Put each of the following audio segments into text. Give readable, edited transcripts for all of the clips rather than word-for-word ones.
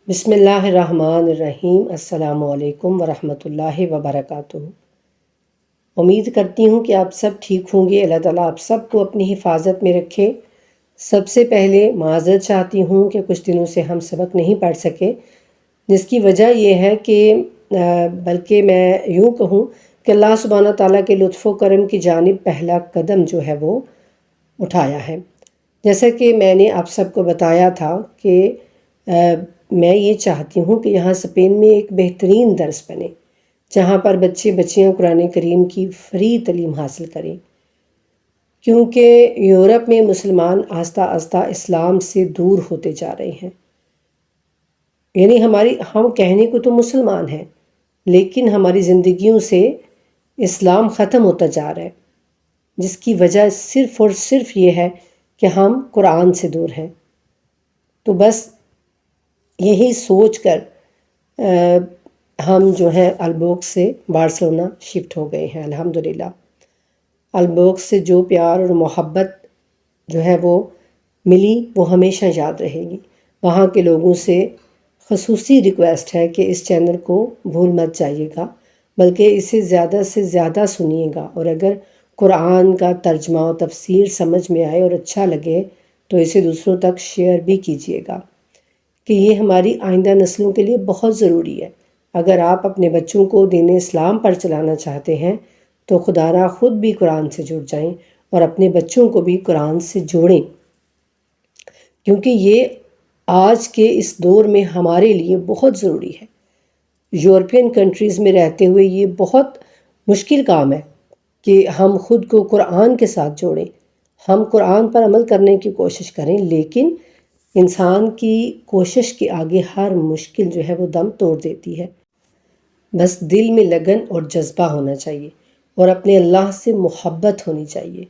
بسم اللہ الرحمن الرحیم۔ السلام علیکم ورحمۃ اللہ وبرکاتہ۔ امید کرتی ہوں کہ آپ سب ٹھیک ہوں گے۔ اللہ تعالیٰ آپ سب کو اپنی حفاظت میں رکھے۔ سب سے پہلے معذرت چاہتی ہوں کہ کچھ دنوں سے ہم سبق نہیں پڑھ سکے، جس کی وجہ یہ ہے کہ بلکہ میں یوں کہوں کہ اللہ سبحانہ تعالیٰ کے لطف و کرم کی جانب پہلا قدم جو ہے وہ اٹھایا ہے۔ جیسا کہ میں نے آپ سب کو بتایا تھا کہ میں یہ چاہتی ہوں کہ یہاں اسپین میں ایک بہترین درس بنے، جہاں پر بچے بچیاں قرآن کریم کی فری تعلیم حاصل کریں، کیونکہ یورپ میں مسلمان آہستہ آہستہ اسلام سے دور ہوتے جا رہے ہیں۔ یعنی ہم کہنے کو تو مسلمان ہیں، لیکن ہماری زندگیوں سے اسلام ختم ہوتا جا رہا ہے، جس کی وجہ صرف اور صرف یہ ہے کہ ہم قرآن سے دور ہیں۔ تو بس یہی سوچ کر ہم جو ہیں البوکس سے بارسلونا شفٹ ہو گئے ہیں۔ الحمدللہ البوکس سے جو پیار اور محبت جو ہے وہ ملی وہ ہمیشہ یاد رہے گی۔ وہاں کے لوگوں سے خصوصی ریکویسٹ ہے کہ اس چینل کو بھول مت جائیے گا، بلکہ اسے زیادہ سے زیادہ سنیے گا، اور اگر قرآن کا ترجمہ و تفسیر سمجھ میں آئے اور اچھا لگے تو اسے دوسروں تک شیئر بھی کیجیے گا، کہ یہ ہماری آئندہ نسلوں کے لیے بہت ضروری ہے۔ اگر آپ اپنے بچوں کو دین اسلام پر چلانا چاہتے ہیں تو خدا را خود بھی قرآن سے جڑ جائیں اور اپنے بچوں کو بھی قرآن سے جوڑیں، کیونکہ یہ آج کے اس دور میں ہمارے لیے بہت ضروری ہے۔ یورپین کنٹریز میں رہتے ہوئے یہ بہت مشکل کام ہے کہ ہم خود کو قرآن کے ساتھ جوڑیں، ہم قرآن پر عمل کرنے کی کوشش کریں، لیکن انسان کی کوشش کے آگے ہر مشکل جو ہے وہ دم توڑ دیتی ہے۔ بس دل میں لگن اور جذبہ ہونا چاہیے اور اپنے اللہ سے محبت ہونی چاہیے،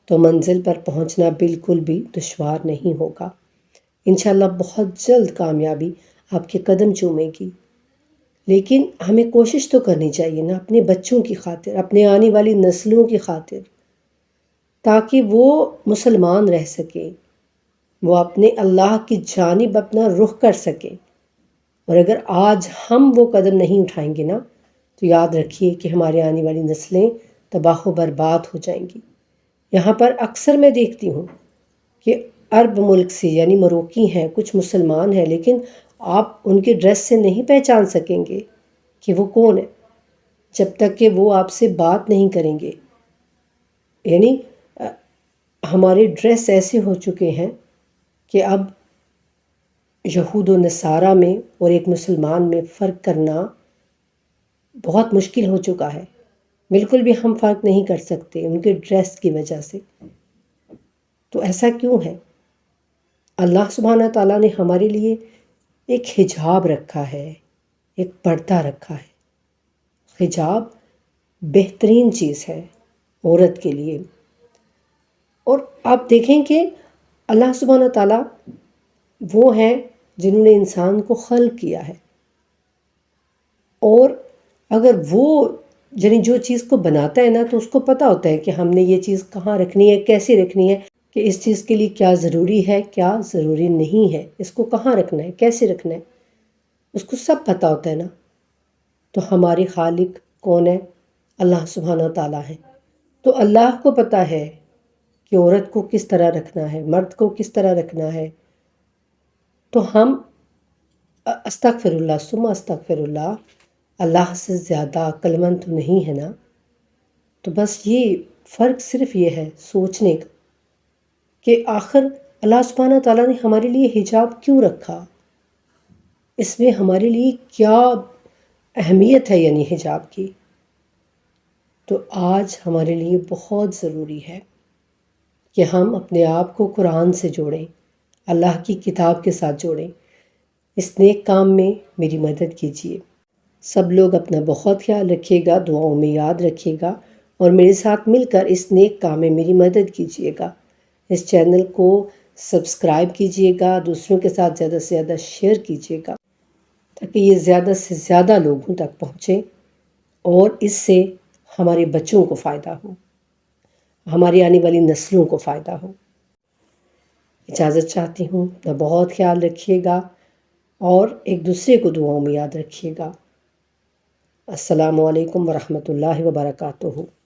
تو منزل پر پہنچنا بالکل بھی دشوار نہیں ہوگا۔ انشاءاللہ بہت جلد کامیابی آپ کے قدم چومے گی، لیکن ہمیں کوشش تو کرنی چاہیے نا، اپنے بچوں کی خاطر، اپنے آنے والی نسلوں کی خاطر، تاکہ وہ مسلمان رہ سکیں، وہ اپنے اللہ کی جانب اپنا رخ کر سکیں۔ اور اگر آج ہم وہ قدم نہیں اٹھائیں گے نا، تو یاد رکھیے کہ ہمارے آنے والی نسلیں تباہ و برباد ہو جائیں گی۔ یہاں پر اکثر میں دیکھتی ہوں کہ عرب ملک سے یعنی مروکی ہیں، کچھ مسلمان ہیں، لیکن آپ ان کے ڈریس سے نہیں پہچان سکیں گے کہ وہ کون ہے جب تک کہ وہ آپ سے بات نہیں کریں گے۔ یعنی ہمارے ڈریس ایسے ہو چکے ہیں کہ اب یہود و نصارہ میں اور ایک مسلمان میں فرق کرنا بہت مشکل ہو چکا ہے۔ بالکل بھی ہم فرق نہیں کر سکتے ان کے ڈریس کی وجہ سے۔ تو ایسا کیوں ہے؟ اللہ سبحانہ تعالیٰ نے ہمارے لیے ایک حجاب رکھا ہے، ایک پردہ رکھا ہے۔ حجاب بہترین چیز ہے عورت کے لیے۔ اور آپ دیکھیں کہ اللہ سبحانہ تعالیٰ وہ ہیں جنہوں نے انسان کو خلق کیا ہے، اور اگر وہ یعنی جو چیز کو بناتا ہے نا تو اس کو پتہ ہوتا ہے کہ ہم نے یہ چیز کہاں رکھنی ہے، کیسے رکھنی ہے، کہ اس چیز کے لیے کیا ضروری ہے، کیا ضروری نہیں ہے، اس کو کہاں رکھنا ہے، کیسے رکھنا ہے، اس کو سب پتہ ہوتا ہے نا۔ تو ہمارے خالق کون ہے؟ اللہ سبحانہ تعالیٰ ہے۔ تو اللہ کو پتہ ہے کہ عورت کو کس طرح رکھنا ہے، مرد کو کس طرح رکھنا ہے۔ تو ہم استغفر اللہ ثم استغفر اللہ، اللہ سے زیادہ عقل مند تو نہیں ہے نا۔ تو بس یہ فرق صرف یہ ہے سوچنے کا کہ آخر اللہ سبحانہ تعالیٰ نے ہمارے لیے حجاب کیوں رکھا، اس میں ہمارے لیے کیا اہمیت ہے یعنی حجاب کی۔ تو آج ہمارے لیے بہت ضروری ہے کہ ہم اپنے آپ کو قرآن سے جوڑیں، اللہ کی کتاب کے ساتھ جوڑیں۔ اس نیک کام میں میری مدد کیجیے۔ سب لوگ اپنا بہت خیال رکھیے گا، دعاؤں میں یاد رکھیے گا، اور میرے ساتھ مل کر اس نیک کام میں میری مدد کیجیے گا۔ اس چینل کو سبسکرائب کیجیے گا، دوسروں کے ساتھ زیادہ سے زیادہ شیئر کیجیے گا، تاکہ یہ زیادہ سے زیادہ لوگوں تک پہنچے اور اس سے ہمارے بچوں کو فائدہ ہو، ہماری آنے والی نسلوں کو فائدہ ہو۔ اجازت چاہتی ہوں، اپنا بہت خیال رکھیے گا۔ اور ایک دوسرے کو دعاؤں میں یاد رکھیے گا۔ السلام علیکم ورحمۃ اللہ وبرکاتہ۔